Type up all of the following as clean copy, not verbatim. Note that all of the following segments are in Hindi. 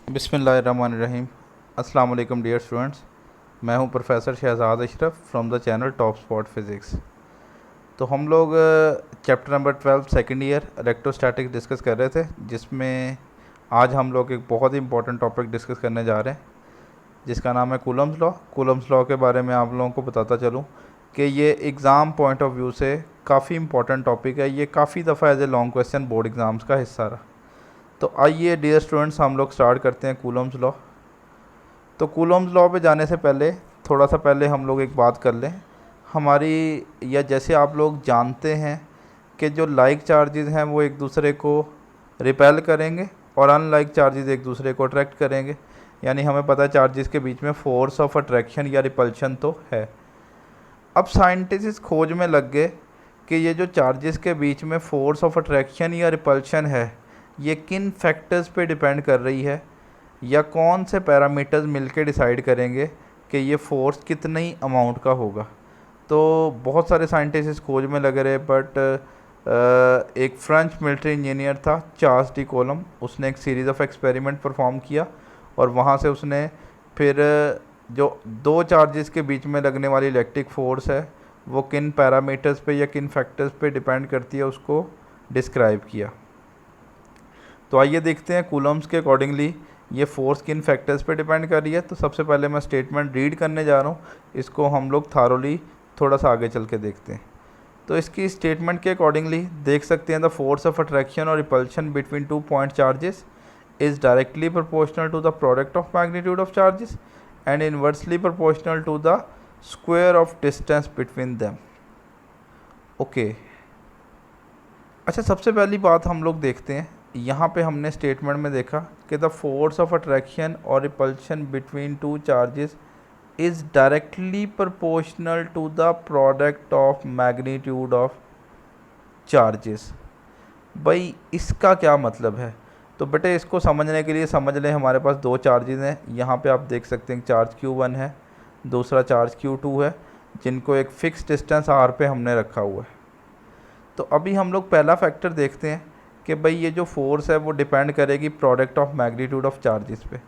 बिस्मिल्लाहिर्रहमानिर्रहीम। अस्सलाम वालेकुम डियर स्टूडेंट्स। मैं हूं professor Shahzad Ashraf from the channel Top Spot Physics. तो हम लोग chapter number 12 second year electrostatics discuss कर रहे थे, जिसमें आज हम लोग एक बहुत ही इंपॉर्टेंट टॉपिक डिस्कस करने जा रहे हैं, जिसका नाम है कूलम्स लॉ। कूलम्स लॉ के बारे में आप लोगों को बताता चलूँ कि ये एग्ज़ाम पॉइंट ऑफ व्यू से काफ़ी इंपॉर्टेंट टॉपिक है। ये काफ़ी दफ़ा as a long question board exams का हिस्सा रहा। तो आइए डियर स्टूडेंट्स, हम लोग स्टार्ट करते हैं कूलम्स लॉ। तो कूलम्स लॉ पे जाने से पहले थोड़ा सा पहले हम लोग एक बात कर लें हमारी, या जैसे आप लोग जानते हैं कि जो लाइक चार्जेस हैं वो एक दूसरे को रिपेल करेंगे और अनलाइक चार्जेस एक दूसरे को अट्रैक्ट करेंगे। यानी हमें पता है चार्जेस के बीच में फोर्स ऑफ अट्रैक्शन या रिपल्शन तो है। अब साइंटिस्ट खोज में लग गए कि ये जो चार्जेस के बीच में फोर्स ऑफ अट्रैक्शन या रिपल्शन है, ये किन फैक्टर्स पे डिपेंड कर रही है, या कौन से पैरामीटर्स मिलके डिसाइड करेंगे कि ये फोर्स कितनी अमाउंट का होगा। तो बहुत सारे साइंटिस्ट खोज में लगे रहे, बट एक फ्रेंच मिलिट्री इंजीनियर था चार्ल्स डी कोलम, उसने एक सीरीज़ ऑफ एक्सपेरिमेंट परफॉर्म किया और वहाँ से उसने फिर जो दो चार्जेस के बीच में लगने वाली इलेक्ट्रिक फोर्स है वो किन पैरामीटर्स पे या किन फैक्टर्स पे डिपेंड करती है उसको डिस्क्राइब किया। तो आइए देखते हैं कूलम्स के अकॉर्डिंगली ये फोर्स किन फैक्टर्स पे डिपेंड कर रही है। तो सबसे पहले मैं स्टेटमेंट रीड करने जा रहा हूँ, इसको हम लोग थारोली थोड़ा सा आगे चल के देखते हैं। तो इसकी स्टेटमेंट के अकॉर्डिंगली देख सकते हैं द फोर्स ऑफ अट्रैक्शन और repulsion between 2 point charges is directly proportional to the product of magnitude of charges and inversely proportional to the square of distance between them. Okay, अच्छा सबसे पहली बात हम लोग देखते हैं, यहाँ पे हमने स्टेटमेंट में देखा कि द फोर्स ऑफ अट्रैक्शन और repulsion between two charges is directly proportional to the product of magnitude of charges. भाई इसका क्या मतलब है? तो बेटे इसको समझने के लिए समझ लें, हमारे पास दो चार्जेस हैं। यहाँ पे आप देख सकते हैं चार्ज Q1 है, दूसरा चार्ज Q2 है, जिनको एक फ़िक्स डिस्टेंस R पे हमने रखा हुआ है। तो अभी हम लोग पहला फैक्टर देखते हैं कि भाई ये जो फोर्स है वो डिपेंड करेगी product of magnitude of charges पे।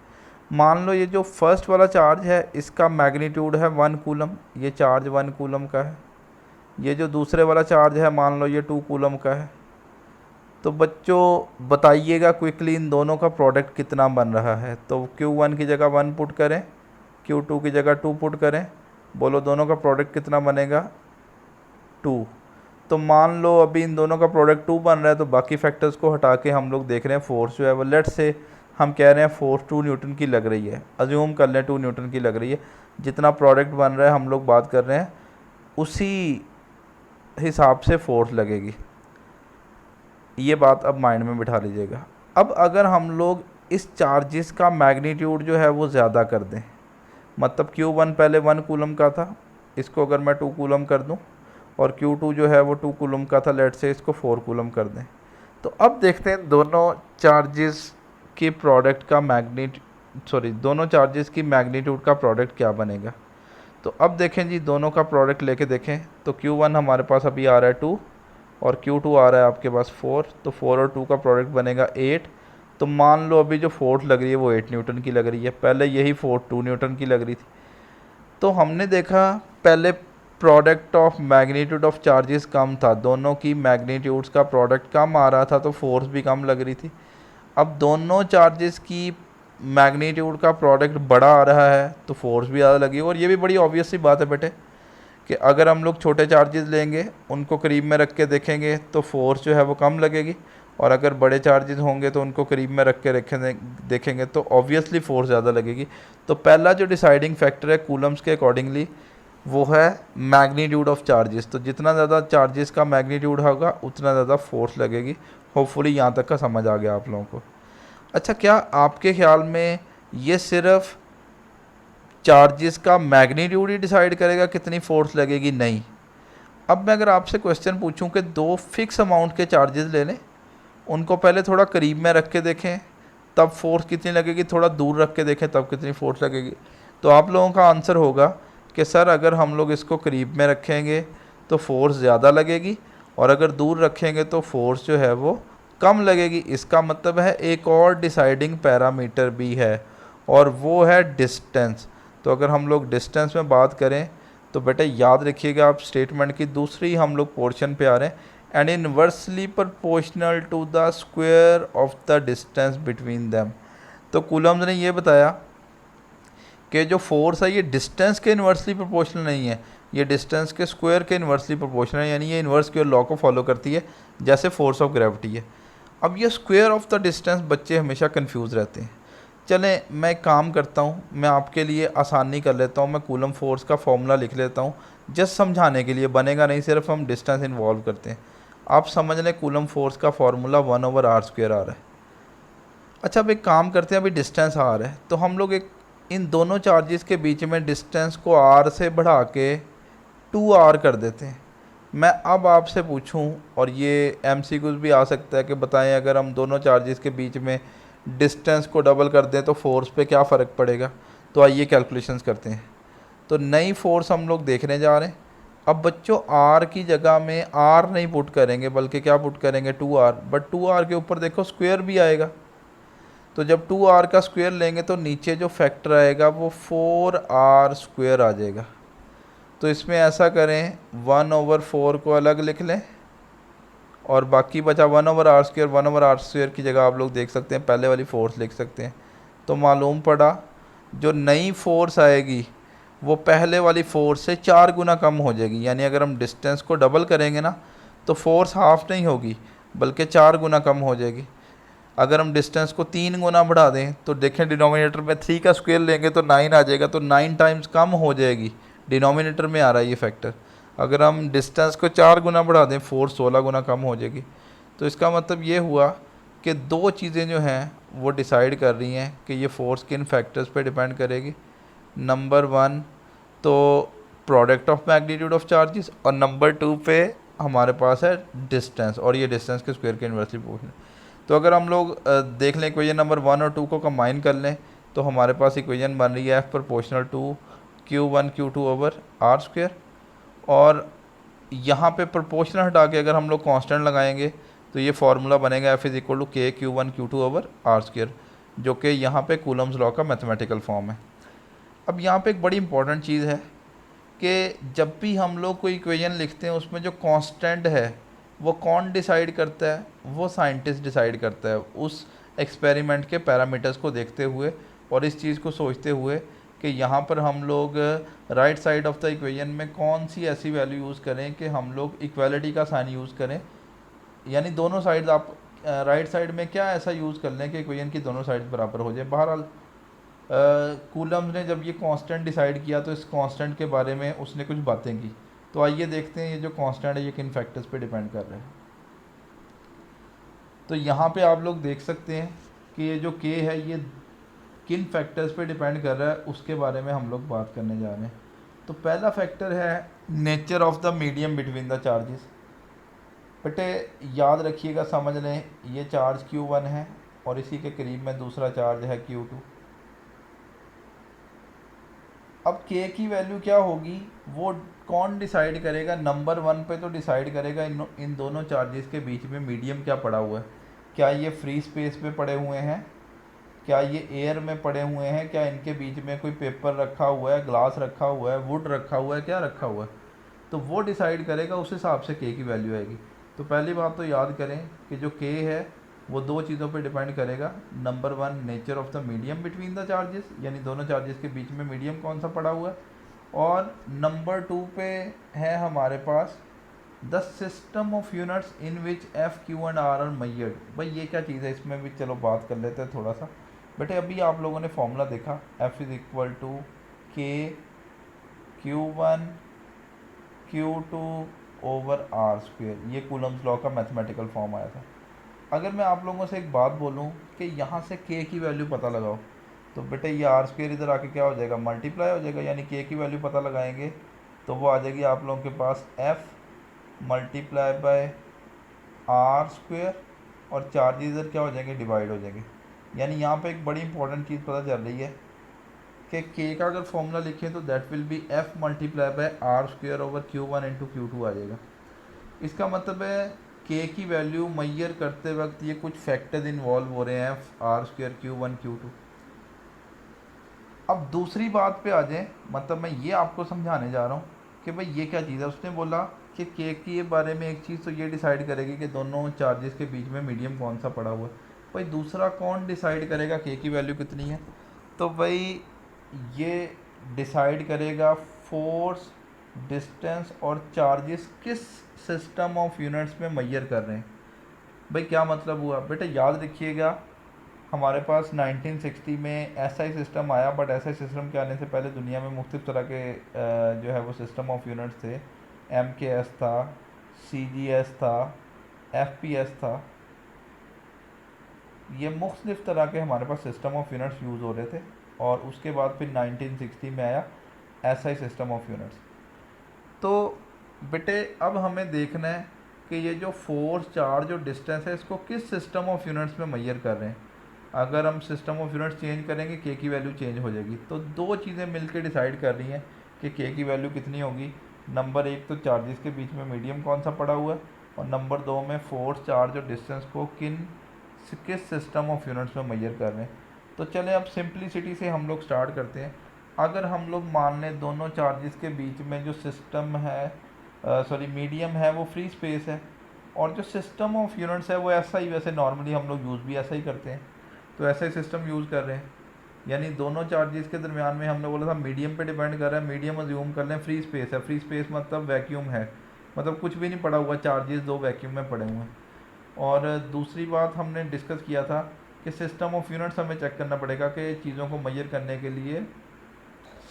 मान लो ये जो फर्स्ट वाला चार्ज है इसका मैग्नीट्यूड है 1 कूलम, ये चार्ज 1 कूलम का है। ये जो दूसरे वाला चार्ज है मान लो ये 2 कूलम का है। तो बच्चों बताइएगा क्विकली इन दोनों का प्रोडक्ट कितना बन रहा है। तो Q1 की जगह 1 पुट करें, Q2 की जगह 2 पुट करें, बोलो दोनों का प्रोडक्ट कितना बनेगा? 2। तो मान लो अभी इन दोनों का प्रोडक्ट 2 बन रहा है, तो बाकी फैक्टर्स को हटा के हम लोग देख रहे हैं फोर्स जो है वो, लेट्स से हम कह रहे हैं फोर्स 2 न्यूटन की लग रही है, अज्यूम कर लें 2 न्यूटन की लग रही है। जितना प्रोडक्ट बन रहा है हम लोग बात कर रहे हैं उसी हिसाब से फोर्स लगेगी। ये बात अब माइंड में बिठा लीजिएगा। अब अगर हम लोग इस चार्जेस का मैग्नीट्यूड जो है वो ज़्यादा कर दें, मतलब Q1 पहले 1 कूलम का था, इसको अगर मैं 2 कूलम कर दूं, और Q2 जो है वो 2 कूलम का था, लेट से इसको 4 कूलम कर दें। तो अब देखते हैं दोनों चार्जेस की प्रोडक्ट का दोनों चार्जेस की मैग्नीट्यूड का प्रोडक्ट क्या बनेगा। तो अब देखें जी, दोनों का प्रोडक्ट लेके देखें तो Q1 हमारे पास अभी आ रहा है 2 और Q2 आ रहा है आपके पास 4, तो 4 और 2 का प्रोडक्ट बनेगा 8। तो मान लो अभी जो फोर्स लग रही है वो 8 न्यूटन की लग रही है, पहले यही फोर्स 2 न्यूटन की लग रही थी। तो हमने देखा पहले product of magnitude of charges कम था, दोनों की मैग्नीट्यूड्स का प्रोडक्ट कम आ रहा था तो फोर्स भी कम लग रही थी। अब दोनों चार्जेस की मैग्नीट्यूड का प्रोडक्ट बड़ा आ रहा है तो फोर्स भी ज़्यादा लगी। और ये भी बड़ी ऑब्वियस सी बात है बेटे कि अगर हम लोग छोटे चार्जेस लेंगे उनको करीब में रख के देखेंगे तो फोर्स जो है वो कम लगेगी, और अगर बड़े चार्जेस होंगे तो उनको करीब में रख के देखेंगे तो ऑब्वियसली फोर्स ज़्यादा लगेगी। तो पहला जो डिसाइडिंग फैक्टर है कूलम्स के अकॉर्डिंगली वो है मैग्नीट्यूड ऑफ चार्जेस। तो जितना ज़्यादा चार्जेस का मैग्नीट्यूड होगा उतना ज़्यादा फोर्स लगेगी। होपफुली यहाँ तक का समझ आ गया आप लोगों को। अच्छा, क्या आपके ख्याल में ये सिर्फ चार्जेस का मैग्नीट्यूड ही डिसाइड करेगा कितनी फोर्स लगेगी? नहीं। अब मैं अगर आपसे क्वेश्चन पूछूं कि दो फिक्स अमाउंट के चार्जेस ले लें, उनको पहले थोड़ा करीब में रख के देखें तब फोर्स कितनी लगेगी, थोड़ा दूर रख के देखें तब कितनी फोर्स लगेगी, तो आप लोगों का आंसर होगा कि सर अगर हम लोग इसको करीब में रखेंगे तो फोर्स ज़्यादा लगेगी, और अगर दूर रखेंगे तो फोर्स जो है वो कम लगेगी, इसका मतलब है एक और डिसाइडिंग पैरामीटर भी है और वो है डिस्टेंस। तो अगर हम लोग डिस्टेंस में बात करें तो बेटा याद रखिएगा आप स्टेटमेंट की दूसरी हम लोग पोर्शन पे आ रहे हैं, and inversely proportional to the square of the distance between them. तो कूलम्स ने ये बताया कि जो फोर्स है ये डिस्टेंस के इन्वर्सली प्रोपोर्शनल नहीं है, ये डिस्टेंस के स्क्वायर के इन्वर्सली प्रोपोर्शनल है, यानी ये इन्वर्स स्क्वायर लॉ को फॉलो करती है जैसे फोर्स ऑफ ग्रेविटी है। अब ये स्क्वायर ऑफ द डिस्टेंस बच्चे हमेशा कंफ्यूज रहते हैं। चलें मैं एक काम करता हूँ, मैं आपके लिए आसानी कर लेता हूँ, मैं कूलम फोर्स का फॉर्मूला लिख लेता हूँ जस्ट समझाने के लिए, बनेगा नहीं, सिर्फ हम डिस्टेंस इन्वॉल्व करते हैं। आप समझ लें कूलम फोर्स का फॉर्मूला 1/r² आ रहा है। अच्छा अब एक काम करते हैं, अभी डिस्टेंस r है तो हम लोग एक इन दोनों चार्जेस के बीच में डिस्टेंस को r से बढ़ा के 2r कर देते हैं। मैं अब आपसे पूछूं, और ये MCQs भी आ सकता है कि बताएं अगर हम दोनों चार्जेस के बीच में डिस्टेंस को डबल कर दें तो फोर्स पे क्या फ़र्क पड़ेगा। तो आइए कैलकुलेशंस करते हैं। तो नई फोर्स हम लोग देखने जा रहे हैं। अब बच्चों r की जगह में r नहीं पुट करेंगे बल्कि क्या पुट करेंगे 2r, बट 2r के ऊपर देखो स्क्वायर भी आएगा। तो जब 2r का स्क्वायर लेंगे तो नीचे जो फैक्टर आएगा वो 4r² आ जाएगा। तो इसमें ऐसा करें 1/4 को अलग लिख लें और बाकी बचा 1/r²। 1/r² की जगह आप लोग देख सकते हैं पहले वाली फोर्स लिख सकते हैं। तो मालूम पड़ा जो नई फोर्स आएगी वो पहले वाली फोर्स से 4 गुना कम हो जाएगी, यानी अगर हम डिस्टेंस को डबल करेंगे ना तो फोर्स हाफ नहीं होगी बल्कि 4 गुना कम हो जाएगी। अगर हम डिस्टेंस को 3 गुना बढ़ा दें तो देखें डिनोमिनेटर में 3 का स्क्वायर लेंगे तो 9 आ जाएगा, तो 9 टाइम्स कम हो जाएगी, डिनोमिनेटर में आ रहा है ये फैक्टर। अगर हम डिस्टेंस को 4 गुना बढ़ा दें फोर्स 16 गुना कम हो जाएगी। तो इसका मतलब ये हुआ कि दो चीज़ें जो हैं वो डिसाइड कर रही हैं कि ये फोर्स किन फैक्टर्स पे डिपेंड करेगी। नंबर 1 तो product of magnitude of charges, और नंबर 2 पे हमारे पास है डिस्टेंस, और ये डिस्टेंस के स्क्वायर के इन्वर्सली प्रोपोर्शनल। तो अगर हम लोग देख लें इक्वेशन नंबर 1 और 2 को कंबाइन कर लें तो हमारे पास इक्वेशन बन रही है F proportional to Q1 Q2/r²। और यहाँ पे प्रोपोर्शनल हटा के अगर हम लोग कांस्टेंट लगाएंगे तो ये फार्मूला बनेगा F = K Q1 Q2/r², जो कि यहाँ पे कूलम्स लॉ का मैथमेटिकल फॉर्म है। अब यहाँ पे एक बड़ी इंपॉर्टेंट चीज़ है कि जब भी हम लोग कोई इक्वेशन लिखते हैं उसमें जो कांस्टेंट है वो कौन डिसाइड करता है, वो साइंटिस्ट डिसाइड करता है उस एक्सपेरिमेंट के पैरामीटर्स को देखते हुए और इस चीज़ को सोचते हुए कि यहाँ पर हम लोग right side of the equation में कौन सी ऐसी वैल्यू यूज़ करें कि हम लोग इक्वालिटी का साइन यूज़ करें, यानी दोनों साइड आप राइट साइड में क्या ऐसा यूज़ कर लें कि इक्वेशन की दोनों साइड बराबर हो जाए। बहरहाल कूलम्स ने जब ये कांस्टेंट डिसाइड किया तो इस कांस्टेंट के बारे में उसने कुछ बातें की। तो आइए देखते हैं ये जो कांस्टेंट है ये किन फैक्टर्स पे डिपेंड कर रहे हैं। तो यहाँ पे आप लोग देख सकते हैं कि ये जो k है ये किन फैक्टर्स पे डिपेंड कर रहा है उसके बारे में हम लोग बात करने जा रहे हैं। तो पहला फैक्टर है nature of the medium between the charges. बेटे याद रखिएगा, समझ लें ये चार्ज Q1 है और इसी के करीब में दूसरा चार्ज है Q2। अब k की वैल्यू क्या होगी वो कौन डिसाइड करेगा। नंबर 1 पे तो डिसाइड करेगा इन दोनों चार्जेस के बीच में मीडियम क्या पड़ा हुआ है, क्या ये फ्री स्पेस पे पड़े हुए हैं, क्या ये एयर में पड़े हुए हैं, क्या इनके बीच में कोई पेपर रखा हुआ है, ग्लास रखा हुआ है, वुड रखा हुआ है, क्या रखा हुआ है। तो वो डिसाइड करेगा, उस हिसाब से k की वैल्यू आएगी। तो पहली बात तो याद करें कि जो k है वो दो चीज़ों पे डिपेंड करेगा। Number 1 nature of the medium between the charges, यानी दोनों चार्जेस के बीच में मीडियम कौन सा पड़ा हुआ है, और नंबर 2 पे है हमारे पास the system of units in which F Q and R are measured. भाई ये क्या चीज़ है, इसमें भी चलो बात कर लेते हैं थोड़ा सा। बेटे अभी आप लोगों ने फॉर्मूला देखा F = K Q1 Q2/r², ये कूलम्स लॉ का मैथमेटिकल फॉर्म आया था। अगर मैं आप लोगों से एक बात बोलूं कि यहाँ से k की वैल्यू पता लगाओ तो बेटे ये r² इधर आके क्या हो जाएगा, मल्टीप्लाई हो जाएगा, यानी k की वैल्यू पता लगाएंगे तो वो आ जाएगी आप लोगों के पास F × r², और चार्जेस इधर क्या हो जाएंगे, डिवाइड हो जाएंगे। यानी यहाँ पे एक बड़ी इंपॉर्टेंट चीज़ पता चल रही है कि k का अगर फॉर्मूला लिखें तो that will B F × r² /Q1 × Q2 आ जाएगा। इसका मतलब है के की वैल्यू मैयर करते वक्त ये कुछ फैक्टर्स इन्वॉल्व हो रहे हैं, आर स्क्वायर Q1 Q2। अब दूसरी बात पे आ जाए, मतलब मैं ये आपको समझाने जा रहा हूँ कि भाई ये क्या चीज़ है। उसने बोला कि के के बारे में एक चीज़ तो ये डिसाइड करेगी कि दोनों चार्जेस के बीच में मीडियम कौन सा पड़ा हुआ है। भाई दूसरा कौन डिसाइड करेगा के की वैल्यू कितनी है? तो भाई ये डिसाइड करेगा फोर्स, डिस्टेंस और चार्जेस किस सिस्टम ऑफ यूनिट्स में मैयर कर रहे हैं। भाई क्या मतलब हुआ बेटा, याद रखिएगा हमारे पास 1960 में एसआई सिस्टम आया, बट एसआई सिस्टम के आने से पहले दुनिया में मुख्तलिफ तरह के जो है वो सिस्टम ऑफ यूनिट्स थे। MKS था, CGS था, FPS था। ये मुख्तलिफ तरह के हमारे पास सिस्टम ऑफ यूनिट्स यूज़ हो रहे थे, और उसके बाद फिर 1960 में आया एसआई सिस्टम ऑफ यूनिट्स। तो बेटे अब हमें देखना है कि ये जो फोर्स, चार्ज और डिस्टेंस है इसको किस सिस्टम ऑफ यूनिट्स में मैयर कर रहे हैं। अगर हम सिस्टम ऑफ यूनिट्स चेंज करेंगे के की वैल्यू चेंज हो जाएगी। तो दो चीज़ें मिलकर डिसाइड कर रही हैं कि के की वैल्यू कितनी होगी। नंबर एक तो चार्जेस के बीच में मीडियम कौन सा पड़ा हुआ है, और नंबर दो में फोर्स, चार्ज और डिस्टेंस को किस सिस्टम ऑफ यूनिट्स में मैयर कर रहे हैं। तो चलें अब सिंप्लिसिटी से हम लोग स्टार्ट करते हैं। अगर हम लोग मान लें दोनों चार्जेस के बीच में जो सिस्टम है, मीडियम है, वो फ्री स्पेस है, और जो सिस्टम ऑफ यूनिट्स है वो ऐसा ही, वैसे नॉर्मली हम लोग यूज़ भी ऐसा ही करते हैं, तो ऐसा ही सिस्टम यूज़ कर रहे हैं। यानी दोनों चार्जेस के दरमियान में हमने बोला था मीडियम पे डिपेंड कर रहा है, मीडियम अज्यूम कर लें, फ्री स्पेस है। फ्री स्पेस मतलब वैक्यूम है, मतलब कुछ भी नहीं पड़ा हुआ, चार्जेस दो वैक्यूम में पड़े हुए हैं। और दूसरी बात हमने डिस्कस किया था कि सिस्टम ऑफ यूनिट्स हमें चेक करना पड़ेगा कि चीज़ों को मैयर करने के लिए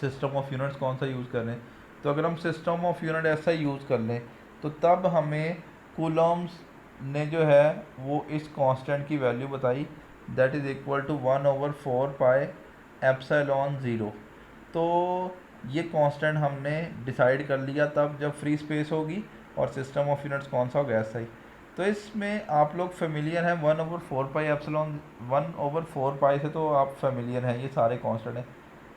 सिस्टम ऑफ यूनिट्स कौन सा यूज़ कर रहे हैं। तो अगर हम सिस्टम ऑफ यूनिट ऐसा यूज़ कर लें तो तब हमें कूलम्स ने जो है वो इस कांस्टेंट की वैल्यू बताई, that is equal to 1/4 pi epsilon 0। तो ये कांस्टेंट हमने डिसाइड कर लिया तब जब फ्री स्पेस होगी और सिस्टम ऑफ यूनिट्स कौन सा होगा, ऐसा ही। तो इसमें आप लोग फेमिलियर हैं, 1/4 पाई एप्सिलॉन, 1/4 पाई से तो आप फेमिलियर हैं, ये सारे कांस्टेंट हैं।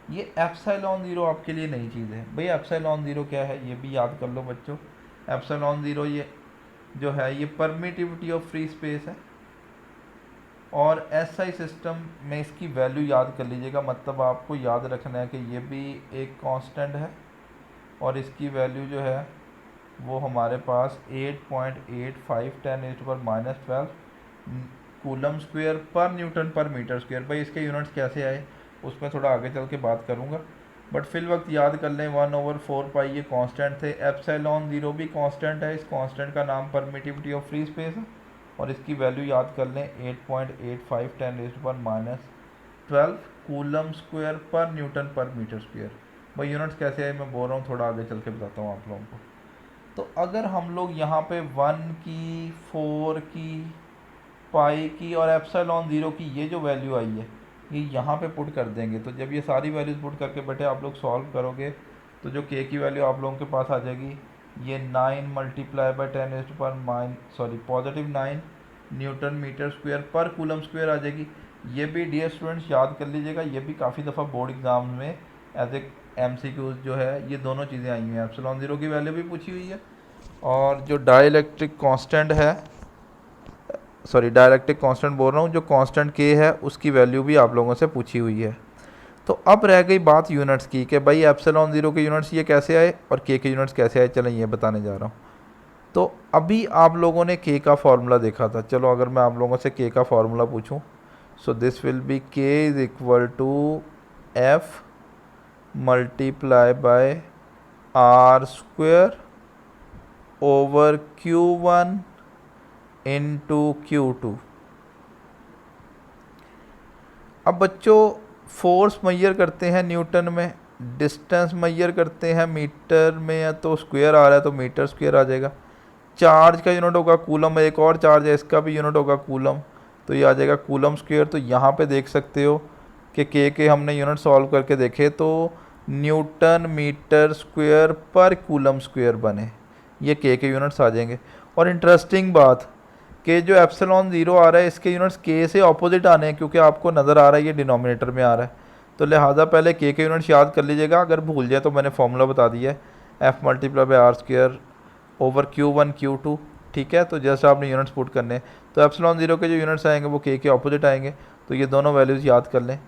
ये एप्सिलॉन 0 आपके लिए नई चीज़ है। भाई एप्सिलॉन 0 क्या है ये भी याद कर लो बच्चों। एप्सिलॉन 0 ये जो है ये परमिटिविटी ऑफ फ्री स्पेस है, और एसआई सिस्टम में इसकी वैल्यू याद कर लीजिएगा। मतलब आपको याद रखना है कि ये भी एक कांस्टेंट है, और इसकी वैल्यू जो है वो हमारे पास 8.85 10⁻⁻12 कूलम स्क्वायर पर न्यूटन पर मीटर स्क्वायर। भाई इसके यूनिट्स कैसे आए उसमें थोड़ा आगे चल के बात करूँगा, बट फिल वक्त याद कर लें 1/4 पाई ये कांस्टेंट थे। एप्सिलॉन 0 भी कांस्टेंट है, इस कांस्टेंट का नाम परमिटिविटी ऑफ फ्री स्पेस है, और इसकी वैल्यू याद कर लें 8.85 10⁻12 कूलम स्क्वायर पर न्यूटन पर मीटर स्क्वायर। भाई यूनिट्स कैसे आए मैं बोल रहा हूँ, थोड़ा आगे चल के बताता हूँ आप लोगों को। तो अगर हम लोग यहाँ पे 1 की, 4 की, पाई की और एप्सिलॉन 0 की ये जो वैल्यू आई है ये यहाँ पे पुट कर देंगे, तो जब ये सारी वैल्यूज़ पुट करके बेटे आप लोग सॉल्व करोगे तो जो के की वैल्यू आप लोगों के पास आ जाएगी ये 9 × 10⁻⁻, पॉजिटिव 9 न्यूटन मीटर स्क्वायर पर कूलम स्क्वायर आ जाएगी। ये भी डियर स्टूडेंट्स याद कर लीजिएगा, ये भी काफ़ी दफ़ा बोर्ड एग्जाम में एज ए MCQ जो है ये दोनों चीज़ें आई हुई हैं। एप्सिलॉन 0 की वैल्यू भी पूछी हुई है, और जो डाइलेक्ट्रिक कांस्टेंट है, डायलैक्ट्रिक कांस्टेंट बोल रहा हूँ, जो कांस्टेंट के है उसकी वैल्यू भी आप लोगों से पूछी हुई है। तो अब रह गई बात यूनिट्स की कि भाई एप्सिलॉन 0 के यूनिट्स ये कैसे आए और के यूनिट्स कैसे आए, चलें ये बताने जा रहा हूँ। तो अभी आप लोगों ने के का फार्मूला देखा था, चलो अगर मैं आप लोगों से के का फार्मूला पूछूँ, so this will be K is equal to F multiply by R square over Q1 into Q2। अब बच्चों फोर्स मैयर करते हैं न्यूटन में, डिस्टेंस मैयर करते हैं मीटर में, या तो स्क्वायर आ रहा है तो मीटर स्क्वायर आ जाएगा। चार्ज का यूनिट होगा कूलम, एक और चार्ज है इसका भी यूनिट होगा कूलम, तो ये आ जाएगा कूलम स्क्वायर। तो यहाँ पे देख सकते हो कि के हमने यूनिट सॉल्व करके देखे तो न्यूटन मीटर स्क्वायर पर कूलम स्क्वायर बने, ये के यूनिट्स आ जाएंगे। और इंटरेस्टिंग बात कि जो एप्सिलॉन 0 आ रहा है इसके यूनिट्स के से ऑपोजिट आने हैं, क्योंकि आपको नज़र आ रहा है ये डिनोमिनेटर में आ रहा है, तो लिहाजा पहले के यूनिट्स याद कर लीजिएगा। अगर भूल जाए तो मैंने फॉर्मूला बता दिया है, F multiply by R square over Q1 Q2। ठीक है। तो जस्ट आपने यूनिट्स पुट करने हैं, तो एप्सिलॉन ज़ीरो के जो यूनिट्स आएंगे वो के ऑपोजिट आएंगे, तो ये दोनों वैल्यूज़ याद कर लें।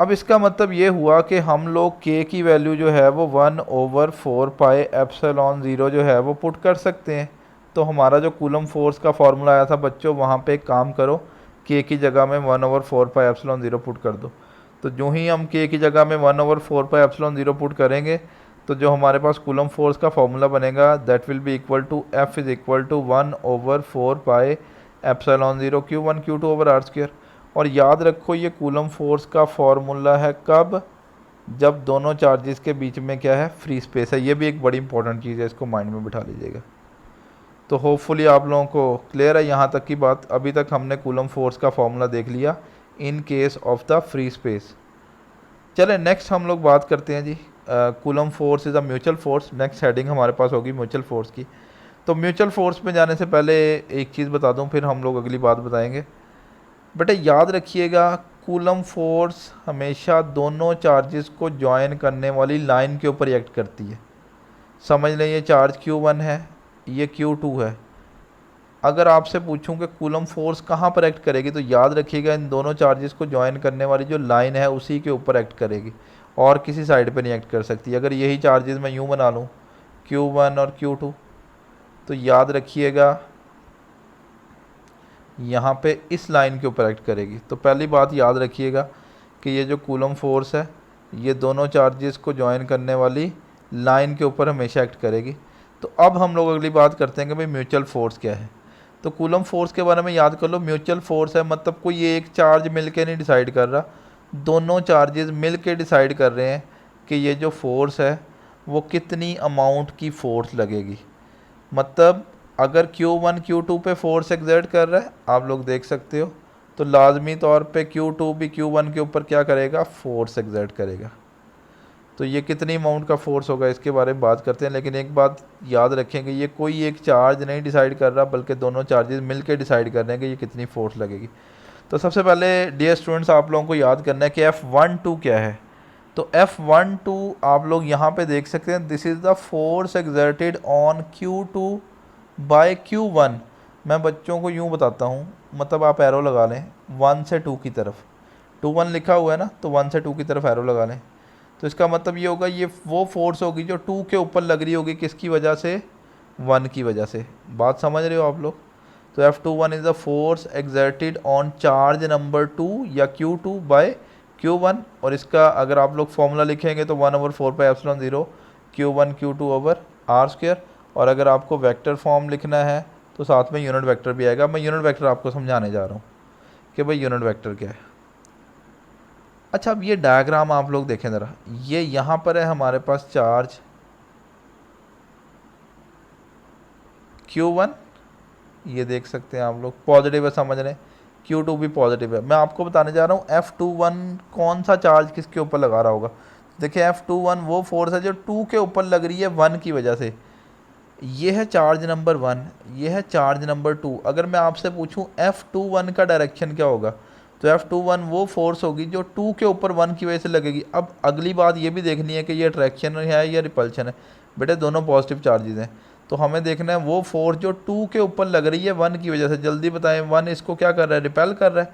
अब इसका मतलब ये हुआ कि हम लोग के की वैल्यू जो है वो 1/4 पाई एप्सिलॉन ज़ीरो जो है वो पुट कर सकते हैं। तो हमारा जो कूलम फोर्स का फार्मूला आया था बच्चों, वहाँ पे एक काम करो, के की जगह में 1/4 पाई एप्सिलॉन ज़ीरो पुट कर दो। तो जो ही हम के की जगह में 1/4 पाई एप्सिलॉन ज़ीरो पुट करेंगे तो जो हमारे पास कूलम फोर्स का फार्मूला बनेगा that will be equal to F is equal to 1/4 pi epsilon zero Q1 Q2 over R square. और याद रखो ये कूलम फोर्स का फॉर्मूला है कब, जब दोनों चार्जेस के बीच में क्या है, फ्री स्पेस है। ये भी एक बड़ी इंपॉर्टेंट चीज़ है, इसको माइंड में बिठा लीजिएगा। तो होपफुली आप लोगों को क्लियर है यहाँ तक की बात। अभी तक हमने कूलम फोर्स का फॉर्मूला देख लिया in case of the free space. चले नेक्स्ट हम लोग बात करते हैं जी, Coulomb force is a mutual force. Next heading हमारे पास होगी म्यूचुअल फोर्स की। तो म्यूचुअल फोर्स में जाने से पहले एक चीज़ बता दूँ, फिर हम लोग अगली बात बताएंगे। बेटा याद रखिएगा कूलम फोर्स हमेशा दोनों चार्जेस को ज्वाइन करने वाली लाइन के ऊपर एक्ट करती है। समझ लें ये चार्ज Q1 है, ये Q2 है। अगर आपसे पूछूं कि कूलम फोर्स कहाँ पर एक्ट करेगी, तो याद रखिएगा इन दोनों चार्जेस को ज्वाइन करने वाली जो लाइन है उसी के ऊपर एक्ट करेगी, और किसी साइड पे नहीं एक्ट कर सकती। अगर यही चार्जेस मैं यूँ बना लूँ Q1 और Q2, तो याद रखिएगा यहाँ पे इस लाइन के ऊपर एक्ट करेगी। तो पहली बात याद रखिएगा कि ये जो कूलम फोर्स है ये दोनों चार्जेस को ज्वाइन करने वाली लाइन के ऊपर हमेशा एक्ट करेगी। तो अब हम लोग अगली बात करते हैं कि भाई म्यूचुअल फोर्स क्या है। तो कूलम फोर्स के बारे में याद कर लो, म्यूचुअल फोर्स है मतलब कोई एक चार्ज मिलके नहीं डिसाइड कर रहा, दोनों चार्जेस मिलके डिसाइड कर रहे हैं कि ये जो फोर्स है वो कितनी अमाउंट की फोर्स लगेगी। मतलब अगर Q1 Q2 पे फोर्स एक्सर्ट कर रहा है, आप लोग देख सकते हो, तो लाजमी तौर पे Q2 भी Q1 के ऊपर क्या करेगा, फोर्स एक्सर्ट करेगा। तो ये कितनी अमाउंट का फोर्स होगा इसके बारे में बात करते हैं। लेकिन एक बात याद रखेंगे, ये कोई एक चार्ज नहीं डिसाइड कर रहा, बल्कि दोनों चार्जेस मिलकर डिसाइड कर रहे हैं कि ये कितनी फोर्स लगेगी। तो सबसे पहले डियर स्टूडेंट्स आप लोगों को याद करना है कि F12 क्या है। तो F12 आप लोग यहाँ पे देख सकते हैं, this is the force exerted on Q2 by Q1। मैं बच्चों को यूँ बताता हूँ, मतलब आप एरो लगा लें 1 से 2 की तरफ, 2 1 लिखा हुआ है ना, तो 1 से 2 की तरफ एरो लगा लें। तो इसका मतलब ये होगा ये वो फोर्स होगी जो 2 के ऊपर लग रही होगी, किसकी वजह से, 1 की वजह से। बात समझ रहे हो आप लोग। तो F21 is the force exerted on charge number 2 या Q2 बाय Q1। और इसका अगर आप लोग फॉर्मूला लिखेंगे तो 1/4 pi epsilon zero Q1 Q2 over R square. और अगर आपको वेक्टर फॉर्म लिखना है तो साथ में यूनिट वेक्टर भी आएगा। मैं यूनिट वेक्टर आपको समझाने जा रहा हूँ कि भाई यूनिट वेक्टर क्या है। अच्छा अब ये डायग्राम आप लोग देखें ज़रा, ये यहाँ पर है हमारे पास चार्ज Q1, ये देख सकते हैं आप लोग पॉजिटिव है, समझ रहे हैं, Q2 भी पॉजिटिव है। मैं आपको बताने जा रहा हूँ F21 कौन सा चार्ज किसके ऊपर लगा रहा होगा। देखिए F21 वो फोर्स है जो 2 के ऊपर लग रही है 1 की वजह से। ये है चार्ज नंबर 1, ये है चार्ज नंबर 2। अगर मैं आपसे पूछूं F21 का डायरेक्शन क्या होगा, तो F21 वो फोर्स होगी जो 2 के ऊपर 1 की वजह से लगेगी। अब अगली बात ये भी देखनी है कि ये अट्रैक्शन है या रिपल्शन है। बेटे दोनों पॉजिटिव चार्जेस हैं, तो हमें देखना है वो फोर्स जो 2 के ऊपर लग रही है 1 की वजह से। जल्दी बताएं, 1 इसको क्या कर रहा है, रिपेल कर रहा है।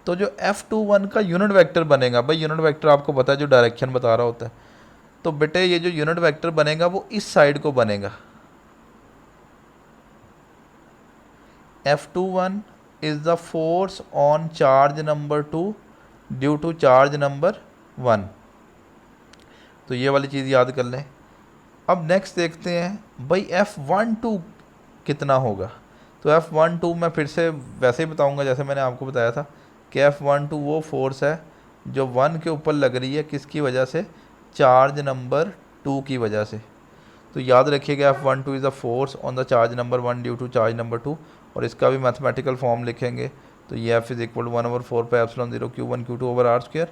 तो जो F21 का यूनिट वेक्टर बनेगा, भाई यूनिट वेक्टर आपको पता है जो डायरेक्शन बता रहा होता है, तो बेटे ये जो यूनिट वेक्टर बनेगा वो इस साइड को बनेगा। F21 is the force on charge number 2 due to charge number 1। तो ये वाली चीज़ याद कर लें। अब नेक्स्ट देखते हैं भाई F12 कितना होगा। तो F12 मैं फिर से वैसे ही बताऊंगा जैसे मैंने आपको बताया था कि F12 वो फोर्स है जो 1 के ऊपर लग रही है, किसकी वजह से, चार्ज नंबर 2 की वजह से। तो याद रखिएगा F12 is a force on the charge number 1 due to charge number 2। और इसका भी मैथमेटिकल फॉर्म लिखेंगे तो ये F is equal to 1/4 pi epsilon zero Q1 Q2 over R square,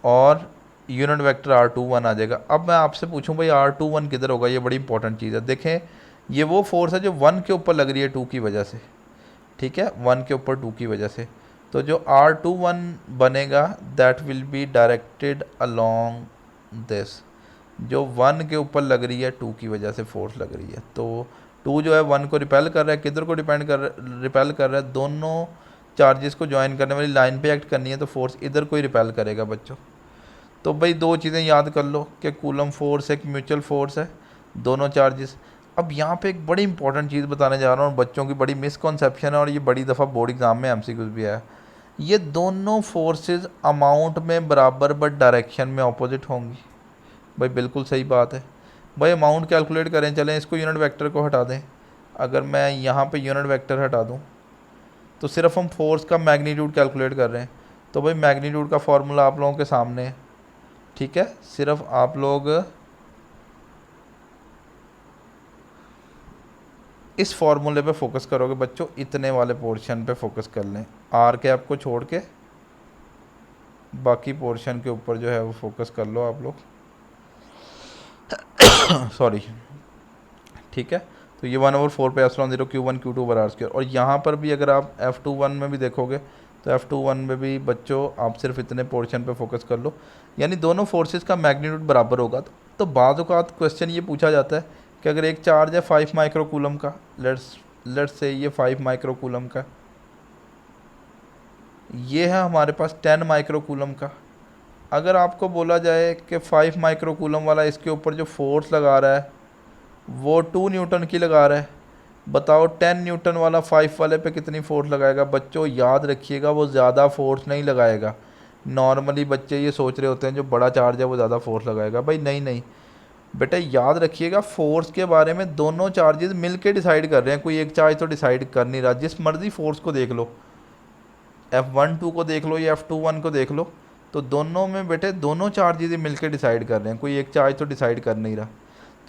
और यूनिट वेक्टर R21 आ जाएगा। अब मैं आपसे पूछूं भाई R21 किधर होगा, ये बड़ी इंपॉर्टेंट चीज़ है। देखें ये वो फोर्स है जो 1 के ऊपर लग रही है 2 की वजह से, ठीक है, 1 के ऊपर 2 की वजह से। तो जो R21 बनेगा that will be directed along this, जो 1 के ऊपर लग रही है 2 की वजह से फोर्स लग रही है। तो 2 जो है 1 को रिपेल कर रहा है, किधर को रिपेल कर रहा है, दोनों चार्जेस को ज्वाइन करने वाली लाइन पे एक्ट करनी है, तो फोर्स इधर को ही रिपेल करेगा बच्चों। तो भाई 2 चीज़ें याद कर लो कि कूलम फोर्स एक म्यूचुअल फोर्स है, दोनों चार्जेस। अब यहाँ पे एक बड़ी इंपॉर्टेंट चीज़ बताने जा रहा हूँ, बच्चों की बड़ी मिसकॉन्सेप्शन है और ये बड़ी दफ़ा बोर्ड एग्जाम में एमसीक्यूज भी आया। ये दोनों फोर्सेस अमाउंट में बराबर बट डायरेक्शन में ऑपोजिट होंगी। भाई बिल्कुल सही बात है। भाई अमाउंट कैलकुलेट करें, चलें इसको यूनिट वेक्टर को हटा दें। अगर मैं यहाँ पे यूनिट वेक्टर हटा दूँ तो सिर्फ हम फोर्स का मैग्नीट्यूड कैलकुलेट कर रहे हैं। तो भाई मैग्नीट्यूड का फॉर्मूला आप लोगों के सामने है, ठीक है। सिर्फ आप लोग इस फॉर्मूले पे फोकस करोगे बच्चों, इतने वाले पोर्शन पे फोकस कर लें, आर कैप को छोड़ के बाकी पोर्शन के ऊपर जो है वो फोकस कर लो आप लोग। सॉरी, ठीक है। तो ये 1/4 पे epsilon 0 Q1 Q2 over R square. और यहाँ पर भी अगर आप F21 में भी देखोगे तो F21 में भी बच्चों आप सिर्फ इतने पोर्शन पे फोकस कर लो, यानी दोनों फोर्सेस का मैग्नीट्यूड बराबर होगा। तो बाज़ औक़ात क्वेश्चन ये पूछा जाता है कि अगर एक चार्ज है 5 माइक्रोकूलम का, लेट्स से ये 5 माइक्रोकूलम का, ये है हमारे पास 10 माइक्रोकूलम का। अगर आपको बोला जाए कि 5 माइक्रोकूलम वाला इसके ऊपर जो फोर्स लगा रहा है वो 2 न्यूटन की लगा रहा है, बताओ 10 न्यूटन वाला 5 वाले पे कितनी फोर्स लगाएगा। बच्चों याद रखिएगा वो ज़्यादा फोर्स नहीं लगाएगा। नॉर्मली बच्चे ये सोच रहे होते हैं जो बड़ा चार्ज है वो ज़्यादा फोर्स लगाएगा, भाई नहीं नहीं बेटा, याद रखिएगा फोर्स के बारे में दोनों चार्जेस मिल के डिसाइड कर रहे हैं, कोई एक चार्ज तो डिसाइड कर नहीं रहा। जिस मर्जी फोर्स को देख लो, F12 को देख लो या F21 को देख लो, तो दोनों में बेटे दोनों चार्जेस ही मिल के डिसाइड कर रहे हैं, कोई एक चार्ज तो डिसाइड कर नहीं रहा।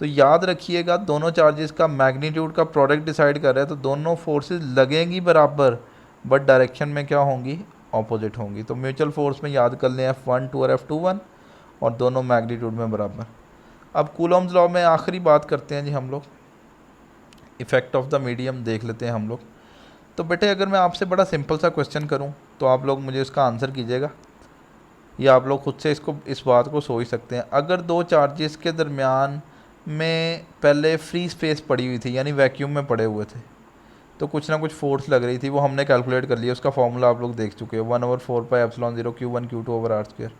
तो याद रखिएगा दोनों चार्जेस का मैग्नीट्यूड का प्रोडक्ट डिसाइड कर रहे हैं, तो दोनों फोर्सेस लगेंगी बराबर बट डायरेक्शन में क्या होंगी, ऑपोजिट होंगी। तो म्यूचुअल फोर्स में याद कर लें F12 और F21 और दोनों मैग्नीट्यूड में बराबर। अब कूलॉम्स लॉ में आखिरी बात करते हैं जी हम लोग, इफ़ेक्ट ऑफ द मीडियम देख लेते हैं हम लोग। तो बेटे अगर मैं आपसे बड़ा सिंपल सा क्वेश्चन करूं तो आप लोग मुझे इसका आंसर कीजिएगा, या आप लोग खुद से इसको इस बात को सोच सकते हैं। अगर दो चार्जेस के दरमियान में पहले फ्री स्पेस पड़ी हुई थी, यानी वैक्यूम में पड़े हुए थे, तो कुछ ना कुछ फोर्स लग रही थी, वो हमने कैलकुलेट कर लिया, उसका फॉर्मूला आप लोग देख चुके हैं, 1/4 pi epsilon 0 Q1 Q2 over R square.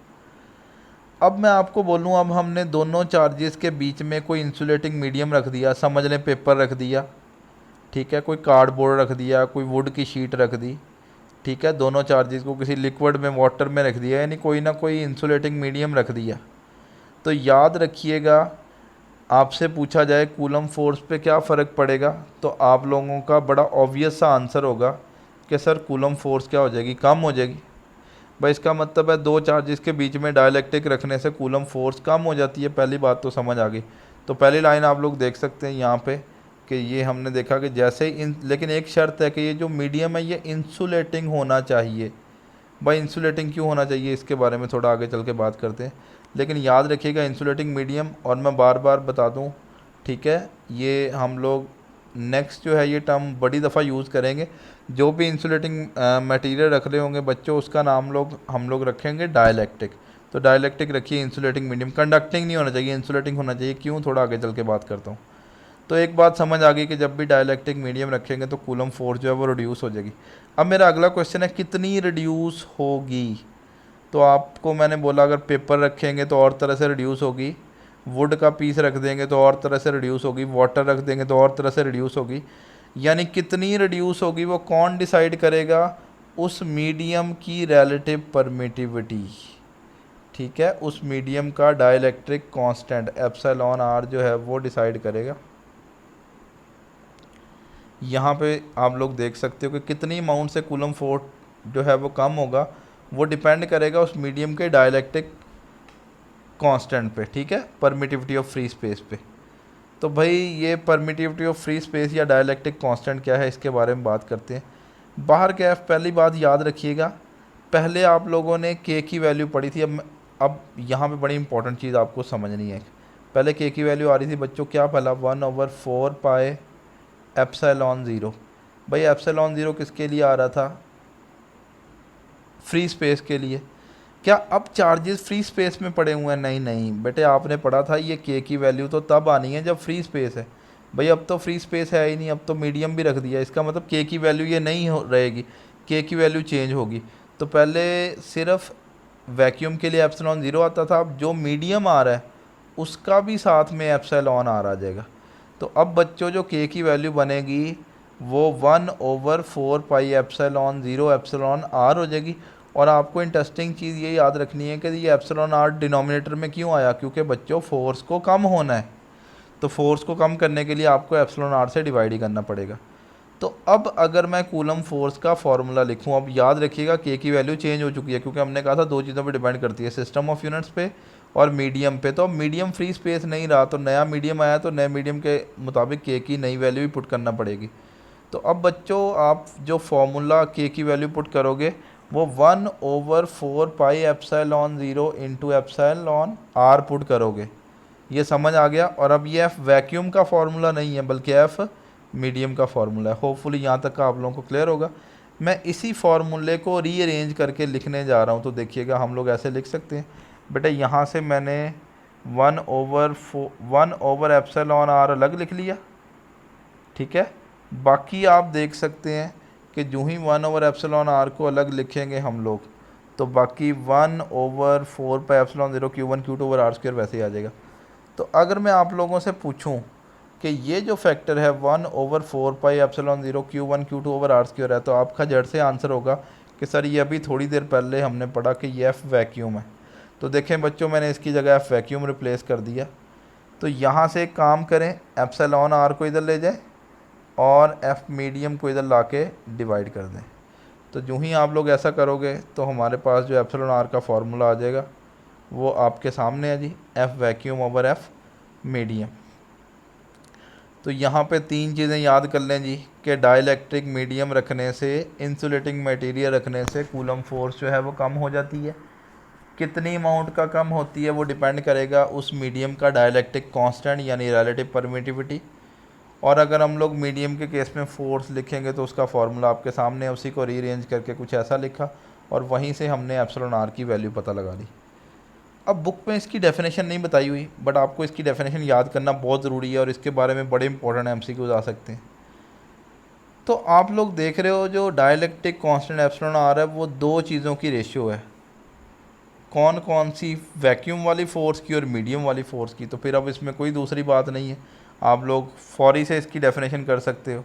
अब मैं आपको बोलूँ, अब हमने दोनों चार्जेस के बीच में कोई इंसुलेटिंग मीडियम रख दिया, समझ लें पेपर रख दिया, ठीक है, कोई कार्डबोर्ड रख दिया, कोई वुड की शीट रख दी, ठीक है, दोनों चार्जेस को किसी लिक्विड में वाटर में रख दिया, यानी कोई ना कोई इंसुलेटिंग मीडियम रख दिया। तो याद रखिएगा आपसे पूछा जाए कूलम फोर्स पे क्या फ़र्क पड़ेगा, तो आप लोगों का बड़ा ऑब्वियस सा आंसर होगा कि सर कूलम फोर्स क्या हो जाएगी, कम हो जाएगी। भाई इसका मतलब है दो चार्जेस के बीच में डायलैक्ट्रिक रखने से कूलम फोर्स कम हो जाती है, पहली बात तो समझ आ गई। तो पहली लाइन आप लोग देख सकते हैं यहाँ पे कि ये हमने देखा कि जैसे ही लेकिन एक शर्त है कि ये जो मीडियम है ये इंसुलेटिंग होना चाहिए। भाई इंसुलेटिंग क्यों होना चाहिए इसके बारे में थोड़ा आगे चल के बात करते हैं, लेकिन याद रखिएगा इंसुलेटिंग मीडियम, और मैं बार बार बता दूँ, ठीक है, ये हम लोग नेक्स्ट जो है ये टर्म बड़ी दफ़ा यूज़ करेंगे। जो भी इंसुलेटिंग मटेरियल रख रहे होंगे बच्चों उसका नाम हम लोग रखेंगे डाइलेक्ट्रिक। तो डाइलेक्ट्रिक रखिए, इंसुलेटिंग मीडियम, कंडक्टिंग नहीं होना चाहिए, इंसुलेटिंग होना चाहिए। क्यों, थोड़ा आगे चल के बात करता हूँ। तो एक बात समझ आ गई कि जब भी डाइलेक्ट्रिक मीडियम रखेंगे तो कूलम फोर्स जो है वो रिड्यूस हो जाएगी। अब मेरा अगला क्वेश्चन है कितनी रिड्यूस होगी। तो आपको मैंने बोला अगर पेपर रखेंगे तो और तरह से रिड्यूस होगी, वुड का पीस रख देंगे तो और तरह से रिड्यूस होगी, वाटर रख देंगे तो और तरह से रिड्यूस होगी। यानी कितनी रिड्यूस होगी वो कौन डिसाइड करेगा, उस मीडियम की रिलेटिव परमिटिविटी, ठीक है, उस मीडियम का डाइलेक्ट्रिक कांस्टेंट एप्सिलॉन आर जो है वो डिसाइड करेगा। यहाँ पे आप लोग देख सकते हो कि कितनी अमाउंट से कूलम फोर्स जो है वो कम होगा, वो डिपेंड करेगा उस मीडियम के डाइलेक्ट्रिक कांस्टेंट पे, ठीक है, परमिटिविटी ऑफ फ्री स्पेस पे। तो भाई ये परमिटिविटी ऑफ फ्री स्पेस या डाइलेक्ट्रिक कांस्टेंट क्या है इसके बारे में बात करते हैं। बाहर गैप, पहली बात याद रखिएगा, पहले आप लोगों ने के की वैल्यू पढ़ी थी। अब यहाँ पे बड़ी इंपॉर्टेंट चीज़ आपको समझनी है। पहले के की वैल्यू आ रही थी बच्चों क्या, पहला 1/4 पाई एप्सिलॉन 0। भाई एप्सिलॉन 0 किसके लिए आ रहा था, फ्री स्पेस के लिए। क्या अब चार्जेस फ्री स्पेस में पड़े हुए हैं, नहीं नहीं बेटे, आपने पढ़ा था ये के की वैल्यू तो तब आनी है जब फ्री स्पेस है। भाई अब तो फ्री स्पेस है ही नहीं, अब तो मीडियम भी रख दिया, इसका मतलब के की वैल्यू ये नहीं रहेगी, के की वैल्यू चेंज होगी। तो पहले सिर्फ वैक्यूम के लिए एप्सिलॉन ज़ीरो आता था, अब जो मीडियम आ रहा है उसका भी साथ में एप्सिलॉन आर आ जाएगा। तो अब बच्चों जो के की वैल्यू बनेगी वो 1/4 pi epsilon zero epsilon R हो जाएगी। और आपको इंटरेस्टिंग चीज़ ये याद रखनी है कि ये एप्सिलॉन आर डिनोमिनेटर में क्यों आया, क्योंकि बच्चों फोर्स को कम होना है, तो फोर्स को कम करने के लिए आपको एप्सिलॉन आर से डिवाइड ही करना पड़ेगा। तो अब अगर मैं कूलम फोर्स का फॉर्मूला लिखूं, अब याद रखिएगा के की वैल्यू चेंज हो चुकी है, क्योंकि हमने कहा था दो चीज़ों पे डिपेंड करती है, सिस्टम ऑफ यूनिट्स पे और मीडियम पे। तो अब मीडियम फ्री स्पेस नहीं रहा, तो नया मीडियम आया, तो नए मीडियम के मुताबिक के की नई वैल्यू भी पुट करना पड़ेगी। तो अब बच्चों आप जो फॉर्मूला के की वैल्यू पुट करोगे वो 1/4 pi epsilon zero into epsilon R put करोगे। ये समझ आ गया। और अब ये एफ वैक्यूम का फार्मूला नहीं है बल्कि एफ मीडियम का फार्मूला है। होपफुली यहाँ तक का आप लोगों को क्लियर होगा। मैं इसी फार्मूले को रीअरेंज करके लिखने जा रहा हूँ। तो देखिएगा हम लोग ऐसे लिख सकते हैं, बेटा यहाँ से मैंने 1/4 एप्सिलॉन आर अलग लिख लिया, ठीक है। बाकी आप देख सकते हैं कि जो ही 1/एप्सिलॉन आर को अलग लिखेंगे हम लोग, तो बाकी 1/4 pi epsilon zero Q1 Q2 over R square वैसे ही आ जाएगा। तो अगर मैं आप लोगों से पूछूं कि ये जो फैक्टर है 1/4 pi epsilon zero Q1 Q2 over R square है, तो आपका जड़ से आंसर होगा कि सर ये अभी थोड़ी देर पहले हमने पढ़ा कि ये एफ वैक्यूम है। तो देखें बच्चों, मैंने इसकी जगह एफ वैक्यूम रिप्लेस कर दिया। तो यहाँ से एक काम करें, एप्सिलॉन आर को इधर ले जाए और एफ मीडियम को इधर ला के डिवाइड कर दें। तो जो ही आप लोग ऐसा करोगे तो हमारे पास जो एप्सिलॉन आर का फार्मूला आ जाएगा वो आपके सामने है जी, F vacuum over F medium. तो यहाँ पे तीन चीज़ें याद कर लें जी कि डाइलेक्ट्रिक मीडियम रखने से, इंसुलेटिंग मटेरियल रखने से कूलम फोर्स जो है वो कम हो जाती है। कितनी अमाउंट का कम होती है वो डिपेंड करेगा उस मीडियम का डाइलेक्ट्रिक कांस्टेंट यानी रिलेटिव परमिटिविटी। और अगर हम लोग मीडियम के केस में फोर्स लिखेंगे तो उसका फार्मूला आपके सामने है, उसी को रीअरेंज करके कुछ ऐसा लिखा और वहीं से हमने एप्सिलॉन आर की वैल्यू पता लगा ली। अब बुक में इसकी डेफिनेशन नहीं बताई हुई, बट आपको इसकी डेफिनेशन याद करना बहुत ज़रूरी है और इसके बारे में बड़े इंपॉर्टेंट एमसीक्यूज आ सकते हैं। तो आप लोग देख रहे हो जो डाइलेक्ट्रिक कांस्टेंट एप्सिलॉन आर है वो दो चीज़ों की रेशियो है। कौन कौन सी? वैक्यूम वाली फ़ोर्स की और मीडियम वाली फ़ोर्स की। तो फिर अब इसमें कोई दूसरी बात नहीं है, आप लोग फौरी से इसकी डेफिनेशन कर सकते हो।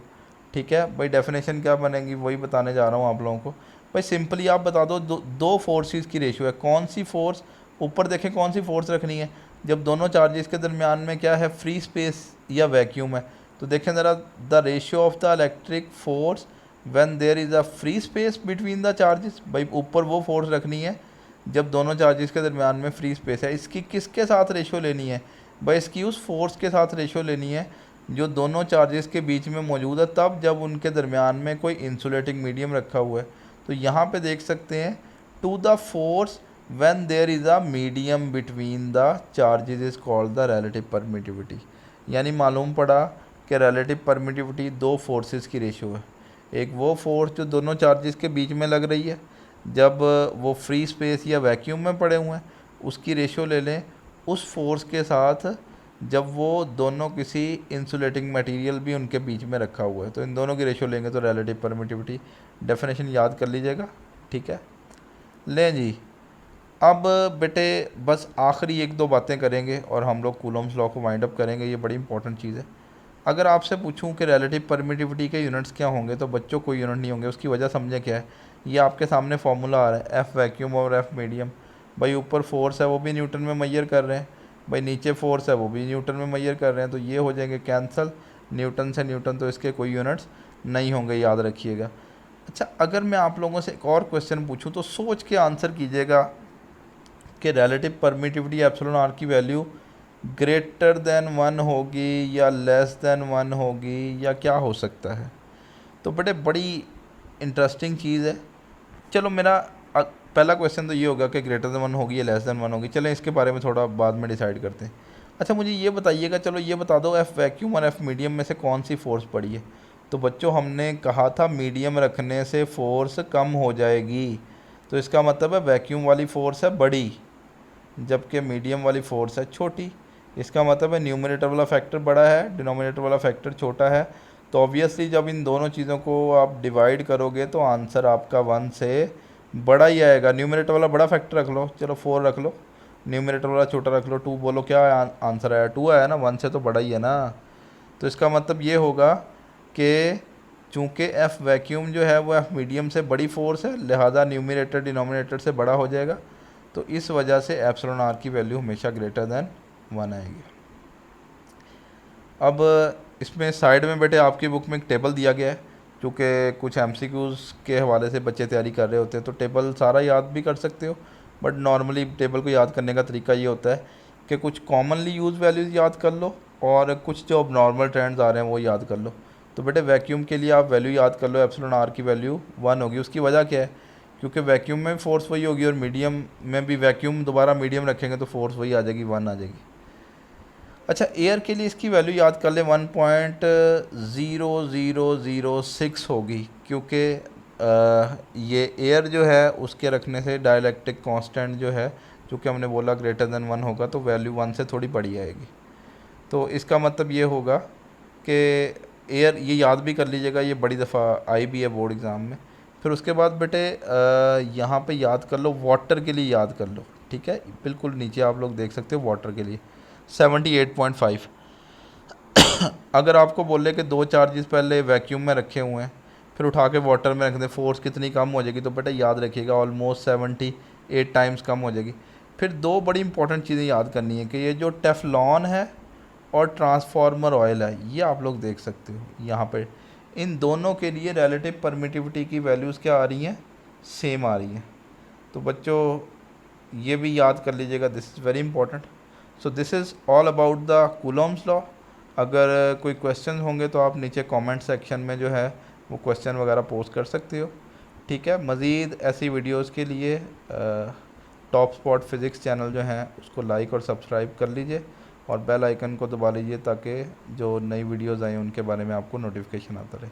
ठीक है भाई, डेफिनेशन क्या बनेगी वही बताने जा रहा हूँ आप लोगों को। भाई सिंपली आप बता दो, दो फोर्सेस की रेशियो है। कौन सी फोर्स? ऊपर देखें कौन सी फोर्स रखनी है जब दोनों चार्जेस के दरमियान में क्या है, फ्री स्पेस या वैक्यूम है। तो देखें ज़रा, the ratio of the electric force when there is a free space between the charges. भाई ऊपर वो फोर्स रखनी है जब दोनों चार्जेस के दरमियान में फ्री स्पेस है। इसकी किसके साथ रेशियो लेनी है? भाई इसकी उस फोर्स के साथ रेशियो लेनी है जो दोनों चार्जेस के बीच में मौजूद है, तब जब उनके दरमियान में कोई इंसुलेटिंग मीडियम रखा हुआ है। तो यहाँ पे देख सकते हैं, to the force when there is a medium between the charges is called the relative permittivity. यानी मालूम पड़ा कि रिलेटिव परमिटिविटी दो फोर्सेस की रेशियो है। एक वो फोर्स जो दोनों चार्जेस के बीच में लग रही है जब वो फ्री स्पेस या वैक्यूम में पड़े हुए हैं, उसकी रेशियो ले लें उस फोर्स के साथ जब वो दोनों किसी इंसुलेटिंग मटेरियल भी उनके बीच में रखा हुआ है। तो इन दोनों की रेशियो लेंगे तो रिलेटिव परमिटिविटी। डेफिनेशन याद कर लीजिएगा, ठीक है। लें जी, अब बेटे बस आखिरी एक दो बातें करेंगे और हम लोग कूलम्स लॉ को वाइंड अप करेंगे। ये बड़ी इंपॉर्टेंट चीज़ है। अगर आपसे पूछूं कि रिलेटिव परमिटिविटी के यूनिट्स क्या होंगे, तो बच्चों कोई यूनिट नहीं होंगे। उसकी वजह समझें क्या है। ये आपके सामने फार्मूला आ रहा है, एफ वैक्यूम और एफ मीडियम। भाई ऊपर फोर्स है वो भी न्यूटन में मैयर कर रहे हैं, भाई नीचे फोर्स है वो भी न्यूटन में मैयर कर रहे हैं। तो ये हो जाएंगे कैंसल, न्यूटन से न्यूटन, तो इसके कोई यूनिट्स नहीं होंगे, याद रखिएगा। अच्छा, अगर मैं आप लोगों से एक और क्वेश्चन पूछूं तो सोच के आंसर कीजिएगा कि रिलेटिव परमिटिविटी एप्सिलॉन आर की वैल्यू ग्रेटर देन 1 होगी या लेस देन 1 होगी या क्या हो सकता है। तो बेटे बड़ी इंटरेस्टिंग चीज़ है। चलो मेरा पहला क्वेश्चन तो ये होगा कि ग्रेटर देन 1 होगी या लेस देन 1 होगी। चलें इसके बारे में थोड़ा बाद में डिसाइड करते हैं। अच्छा मुझे ये बताइएगा, चलो ये बता दो, एफ वैक्यूम और एफ मीडियम में से कौन सी फोर्स पड़ी है। तो बच्चों हमने कहा था मीडियम रखने से फोर्स कम हो जाएगी, तो इसका मतलब है वैक्यूम वाली फोर्स है बड़ी जबकि मीडियम वाली फोर्स है छोटी। इसका मतलब है न्यूमरेटर वाला फैक्टर बड़ा है, डिनोमिनेटर वाला फैक्टर छोटा है। तो ऑब्वियसली जब इन दोनों चीज़ों को आप डिवाइड करोगे तो आंसर आपका 1 से बड़ा ही आएगा। न्यूमरेटर वाला बड़ा फैक्टर रख लो, चलो 4 रख लो, न्यूमरेटर वाला छोटा रख लो 2, बोलो क्या आंसर आया? 2 आया ना, 1 से तो बड़ा ही है ना। तो इसका मतलब ये होगा कि चूँकि एफ वैक्यूम जो है वो एफ मीडियम से बड़ी फोर्स है, लिहाजा न्यूमरेटर डिनोमिनेटर से बड़ा हो जाएगा। तो इस वजह से एप्सिलॉन आर की वैल्यू हमेशा ग्रेटर दैन 1 आएगी। अब इसमें साइड में बेटे आपकी बुक में एक टेबल दिया गया है, क्योंकि कुछ एमसीक्यूज़ के हवाले से बच्चे तैयारी कर रहे होते हैं, तो टेबल सारा याद भी कर सकते हो, बट नॉर्मली टेबल को याद करने का तरीका ये होता है कि कुछ कॉमनली यूज़ वैल्यूज़ याद कर लो और कुछ जो अब नॉर्मल ट्रेंड्स आ रहे हैं वो याद कर लो। तो बेटे वैक्यूम के लिए आप वैल्यू याद कर लो, एप्सिलॉन आर की वैल्यू 1 होगी। उसकी वजह क्या है? क्योंकि वैक्यूम में फोर्स वही होगी और मीडियम में भी वैक्यूम दोबारा मीडियम रखेंगे तो फोर्स वही आ जाएगी, 1 आ जाएगी। अच्छा, एयर के लिए इसकी वैल्यू याद कर ले, 1.0006 होगी, क्योंकि ये एयर जो है उसके रखने से डाइलेक्ट्रिक कांस्टेंट जो है, क्योंकि हमने बोला ग्रेटर देन 1 होगा तो वैल्यू 1 से थोड़ी बड़ी आएगी। तो इसका मतलब ये होगा कि एयर, ये याद भी कर लीजिएगा, ये बड़ी दफ़ा आई भी है बोर्ड एग्ज़ाम में। फिर उसके बाद बेटे यहाँ पे याद कर लो, वाटर के लिए याद कर लो, ठीक है, बिल्कुल नीचे आप लोग देख सकते हो वाटर के लिए 78.5। अगर आपको बोले कि 2 चार्जेस पहले वैक्यूम में रखे हुए हैं फिर उठा के वाटर में रख दें, फोर्स कितनी कम हो जाएगी? तो बेटा याद रखिएगा ऑलमोस्ट 78 टाइम्स कम हो जाएगी। फिर 2 बड़ी इंपॉर्टेंट चीज़ें याद करनी है कि ये जो टेफ्लॉन है और ट्रांसफार्मर ऑयल है, ये आप लोग देख सकते हो यहाँ पे, इन दोनों के लिए रिलेटिव परमिटिविटी की वैल्यूज़ क्या आ रही हैं? सेम आ रही हैं। तो बच्चों ये भी याद कर लीजिएगा, this is very important. So this is all about the Coulomb's law. अगर कोई क्वेश्चन होंगे तो आप नीचे कमेंट सेक्शन में जो है वो क्वेश्चन वगैरह पोस्ट कर सकते हो, ठीक है। मज़ीद ऐसी वीडियोस के लिए टॉप स्पॉट फिज़िक्स चैनल जो है उसको लाइक और सब्सक्राइब कर लीजिए और बेल आइकन को दबा लीजिए ताकि जो नई वीडियोस आए उनके बारे में आपको नोटिफिकेशन आता रहे।